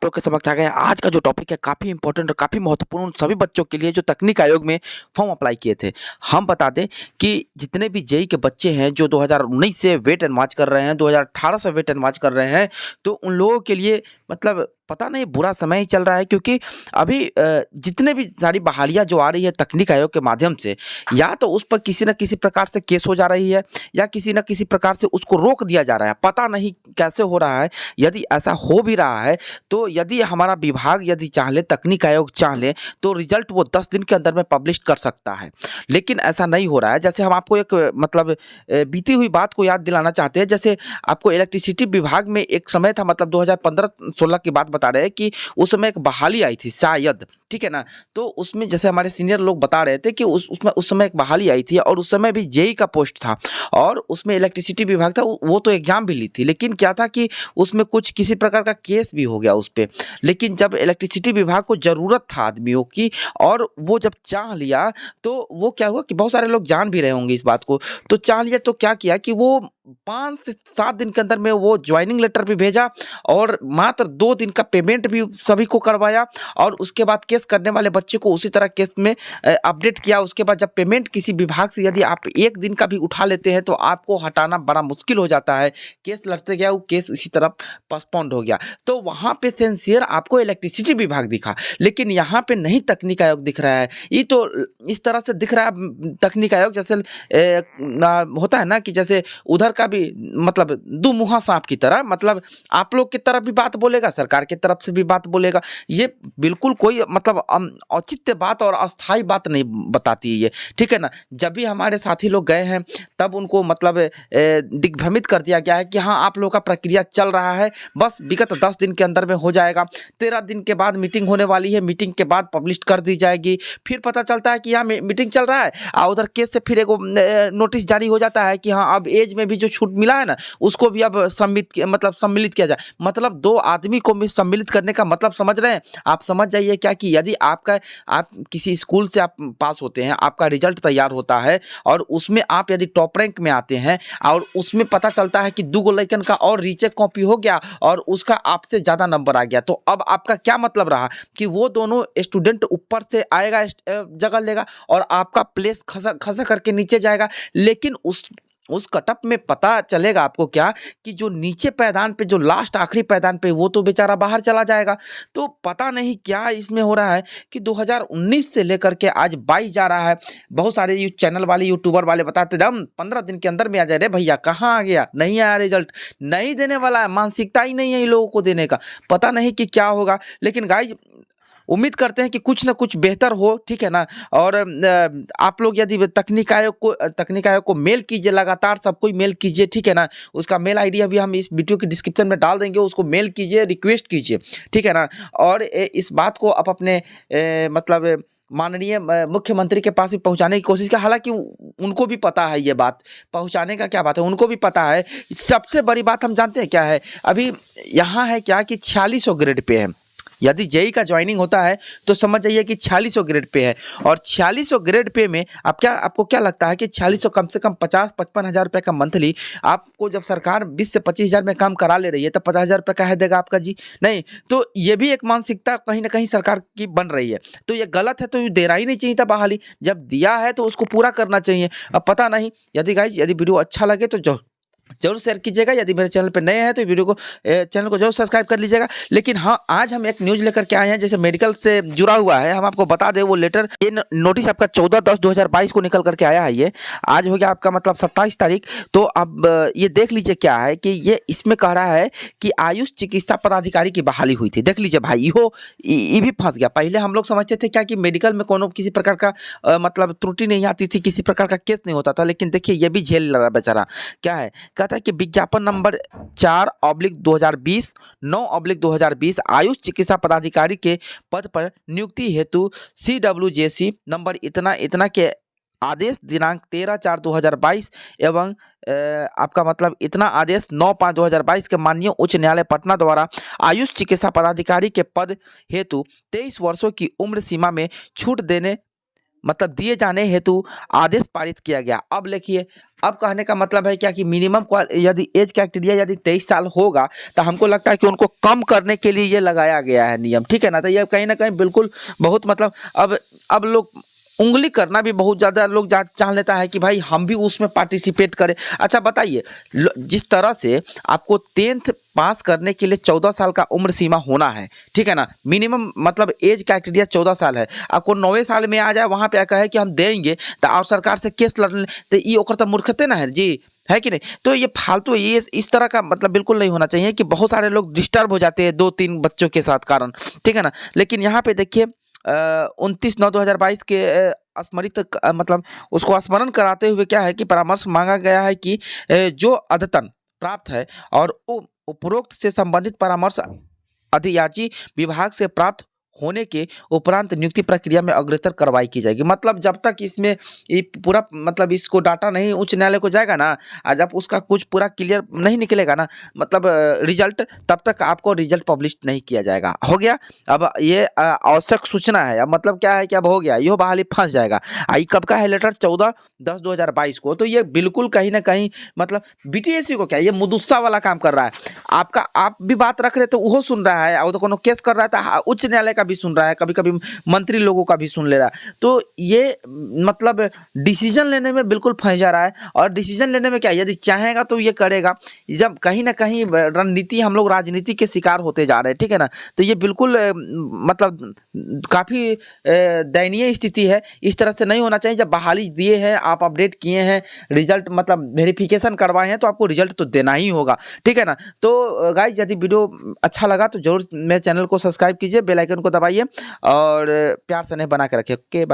लोग के समक्ष आ गए हैं। आज का जो टॉपिक है काफ़ी इंपॉर्टेंट और काफ़ी महत्वपूर्ण उन सभी बच्चों के लिए जो तकनीक आयोग में फॉर्म अप्लाई किए थे। हम बता दें कि जितने भी जेईई के बच्चे हैं जो 2019 से वेट एंड वॉच कर रहे हैं, 2018 से वेट एंड वॉच कर रहे हैं, तो उन लोगों के लिए मतलब पता नहीं बुरा समय ही चल रहा है, क्योंकि अभी जितने भी सारी बहालियाँ जो आ रही है तकनीक आयोग के माध्यम से, या तो उस पर किसी न किसी प्रकार से केस हो जा रही है या किसी न किसी प्रकार से उसको रोक दिया जा रहा है। पता नहीं कैसे हो रहा है। यदि ऐसा हो भी रहा है तो यदि हमारा विभाग यदि चाह ले, तकनीक आयोग चाह ले, तो रिजल्ट वो 10 दिन के अंदर में पब्लिश कर सकता है। लेकिन ऐसा नहीं हो रहा है। जैसे हम आपको एक मतलब बीती हुई बात को याद दिलाना चाहते हैं। जैसे आपको इलेक्ट्रिसिटी विभाग में एक समय था, मतलब 2015-16 की बात बता रहे हैं कि उस समय एक बहाली आई थी शायद, ठीक है ना। तो उसमें जैसे हमारे सीनियर लोग बता रहे थे कि उसमें उस समय एक बहाली आई थी और उस समय भी जेईई का पोस्ट था और उसमें इलेक्ट्रिसिटी विभाग था। वो तो एग्जाम भी ली थी, लेकिन क्या था कि उसमें कुछ किसी प्रकार का केस भी हो गया उस पे। लेकिन जब इलेक्ट्रिसिटी विभाग को ज़रूरत था आदमियों की और वो जब चाह लिया, तो वो क्या हुआ कि बहुत सारे लोग जान भी रहे होंगे इस बात को, तो चाह लिया तो क्या किया कि वो 5 से 7 दिन के अंदर में वो ज्वाइनिंग लेटर भी भेजा और मात्र 2 दिन का पेमेंट भी सभी को करवाया और उसके बाद केस करने वाले बच्चे को उसी तरह केस में अपडेट किया। उसके बाद जब पेमेंट किसी विभाग से यदि आप 1 दिन का भी उठा लेते हैं तो आपको हटाना बड़ा मुश्किल हो जाता है। केस लड़ते गया, वो केस इसी तरह पोस्टपोन्ड हो गया। तो वहाँ पे सिंसियर आपको इलेक्ट्रिसिटी विभाग दिखा, लेकिन यहाँ पे नहीं तकनीक आयोग दिख रहा है। ये तो इस तरह से दिख रहा है तकनीक आयोग जैसे होता है ना कि जैसे उधर का भी मतलब दुमुहा सांप की तरह, मतलब आप लोग की तरफ भी बात बोलेगा, सरकार की तरफ से भी बात बोलेगा। ये बिल्कुल कोई मतलब औचित्य बात और अस्थाई बात नहीं बताती है ये, ठीक है ना। जब भी हमारे साथी लोग गए हैं तब उनको मतलब दिग्भ्रमित कर दिया गया है कि हाँ आप लोगों का प्रक्रिया चल रहा है, बस विगत 10 दिन के अंदर में हो जाएगा। 13 दिन के बाद मीटिंग होने वाली है, मीटिंग के बाद पब्लिश कर दी जाएगी। फिर पता चलता है कि यहाँ मीटिंग चल रहा है और उधर केस से फिर एक नोटिस जारी हो जाता है कि हाँ अब एज में भी जो छूट मिला है ना उसको भी अब सम्मिलित किया जाए। मतलब 2 आदमी को भी सम्मिलित करने का मतलब समझ रहे हैं आप। समझ जाइए क्या कि यदि आप किसी स्कूल से आप पास होते हैं, आपका रिजल्ट तैयार होता है और उसमें आप यदि टॉप रैंक में आते हैं और उसमें पता चलता है कि 2 गो लड़कन का और रीचेक कॉपी हो गया और उसका आपसे ज़्यादा नंबर आ गया, तो अब आपका क्या मतलब रहा कि वो दोनों स्टूडेंट ऊपर से आएगा, जगह लेगा और आपका प्लेस खसा करके नीचे जाएगा। लेकिन उस कटअप में पता चलेगा आपको क्या कि जो नीचे पायदान पे, जो लास्ट आखिरी पायदान पे, वो तो बेचारा बाहर चला जाएगा। तो पता नहीं क्या इसमें हो रहा है कि 2019 से लेकर के आज 22 जा रहा है। बहुत सारे चैनल वाले, यूट्यूबर वाले बताते थे हम 15 दिन के अंदर में आ जाए। रे भैया कहाँ आ गया, नहीं आया रिजल्ट, नहीं देने वाला है, मानसिकता ही नहीं है इन लोगों को देने का। पता नहीं कि क्या होगा, लेकिन गाइज उम्मीद करते हैं कि कुछ ना कुछ बेहतर हो, ठीक है ना। और आप लोग यदि तकनीक आयोग को मेल कीजिए, लगातार सबको ही मेल कीजिए, ठीक है ना। उसका मेल आईडी अभी हम इस वीडियो के डिस्क्रिप्शन में डाल देंगे, उसको मेल कीजिए, रिक्वेस्ट कीजिए, ठीक है ना। और इस बात को आप अपने मतलब माननीय मुख्यमंत्री के पास भी पहुंचाने की कोशिश की। हालांकि उनको भी पता है ये बात, पहुंचाने का क्या बात है, उनको भी पता है। सबसे बड़ी बात हम जानते हैं क्या है, अभी यहाँ है क्या कि 4600 ग्रेड पे है। यदि जेईई का ज्वाइनिंग होता है तो समझ जाइए कि 4600 ग्रेड पे है। और 4600 ग्रेड पे में आपको क्या लगता है कि 4600 कम से कम 50-55 हज़ार रुपये का मंथली आपको जब सरकार 20 से 25 हज़ार में काम करा ले रही है, तो 50 हज़ार रुपये का है देगा आपका जी, नहीं। तो ये भी एक मानसिकता कहीं ना कहीं सरकार की बन रही है। तो ये गलत है, तो ये देना ही नहीं चाहिए था बहाली। जब दिया है तो उसको पूरा करना चाहिए। अब पता नहीं, यदि वीडियो अच्छा लगे तो जरूर शेयर कीजिएगा। यदि मेरे चैनल पर नए हैं तो चैनल को जरूर सब्सक्राइब कर लीजिएगा। लेकिन हाँ, आज हम एक न्यूज़ लेकर के आए हैं जैसे मेडिकल से जुड़ा हुआ है। हम आपको बता दें वो लेटर, ये नोटिस आपका 14/10/2022 को निकल करके आया है। ये आज हो गया आपका मतलब 27 तारीख। तो अब ये देख लीजिए क्या है कि ये इसमें कह रहा है कि आयुष चिकित्सा पदाधिकारी की बहाली हुई थी। देख लीजिए भाई, ये भी फंस गया। पहले हम लोग समझते थे क्या कि मेडिकल में कोनो किसी प्रकार का मतलब त्रुटि नहीं आती थी, किसी प्रकार का केस नहीं होता था। लेकिन देखिए ये भी झेल रहा बेचारा। क्या है, कहता है कि विज्ञापन नंबर 4/2020 9/2020 आयुष चिकित्सा पदाधिकारी के पद पर नियुक्ति हेतु CWJC नंबर इतना इतना के आदेश दिनांक 13/4/2022 एवं आपका मतलब इतना आदेश 9/5/2022 के माननीय उच्च न्यायालय पटना द्वारा आयुष चिकित्सा पदाधिकारी के पद हेतु 23 वर्षों की उम्र सीमा में छूट देने मतलब दिए जाने हेतु आदेश पारित किया गया। अब लिखिए, अब कहने का मतलब है क्या कि मिनिमम यदि एज क्राइटेरिया यदि 23 साल होगा तो हमको लगता है कि उनको कम करने के लिए ये लगाया गया है नियम, ठीक है ना। तो ये कहीं ना कहीं बिल्कुल बहुत मतलब अब लोग उंगली करना भी बहुत ज़्यादा लोग चाह लेता है कि भाई हम भी उसमें पार्टिसिपेट करें। अच्छा बताइए, जिस तरह से आपको 10th पास करने के लिए 14 साल का उम्र सीमा होना है, ठीक है ना, मिनिमम मतलब एज क्राइटेरिया 14 साल है। आपको 9वें साल में आ जाए वहाँ पे कहे कि हम देंगे तो और सरकार से केस लड़ ले, तो ये ओकर तो मूर्खते ना है जी, है कि नहीं। तो ये फालतू ये इस तरह का मतलब बिल्कुल नहीं होना चाहिए कि बहुत सारे लोग डिस्टर्ब हो जाते हैं 2-3 बच्चों के साथ कारण, ठीक है ना। लेकिन यहाँ पे देखिए 29/9/2022 के स्मरित मतलब उसको स्मरण कराते हुए क्या है कि परामर्श मांगा गया है कि जो अद्यतन प्राप्त है और उपरोक्त से संबंधित परामर्श अधियाची विभाग से प्राप्त होने के उपरांत नियुक्ति प्रक्रिया में अग्रसर कार्रवाई की जाएगी। मतलब जब तक इसमें ये पूरा मतलब इसको डाटा नहीं उच्च न्यायालय को जाएगा ना, जब उसका कुछ पूरा क्लियर नहीं निकलेगा ना मतलब रिजल्ट, तब तक आपको रिजल्ट पब्लिश नहीं किया जाएगा। हो गया। अब ये आवश्यक सूचना है। अब मतलब क्या है कि अब हो गया, यो बहाली फंस जाएगा। आई कब का है लेटर? 14/10/2022 को। तो ये बिल्कुल कहीं ना कहीं मतलब बीटीएससी को क्या ये मुदुस्सा वाला काम कर रहा है। आपका आप भी बात रख रहे तो वो सुन रहा है, और तो कोनो केस कर रहा था उच्च न्यायालय का भी सुन रहा है, कभी कभी मंत्री लोगों का भी सुन ले रहा है। तो ये मतलब डिसीजन लेने में बिल्कुल फंस जा रहा है। और डिसीजन लेने में क्या, यदि चाहेगा तो ये करेगा। जब कहीं ना कहीं रणनीति, हम लोग राजनीति के शिकार होते जा रहे हैं, ठीक है ना। तो ये बिल्कुल मतलब काफ़ी दयनीय स्थिति है। इस तरह से नहीं होना चाहिए। जब बहाली दिए हैं, आप अपडेट किए हैं, रिजल्ट मतलब वेरिफिकेशन करवाए हैं, तो आपको रिजल्ट तो देना ही होगा, ठीक है ना। तो गाइज यदि वीडियो अच्छा लगा तो जरूर मेरे चैनल को सब्सक्राइब कीजिए, बेल आइकन को दबाइए और प्यार से नहीं बना के रखिए। ओके।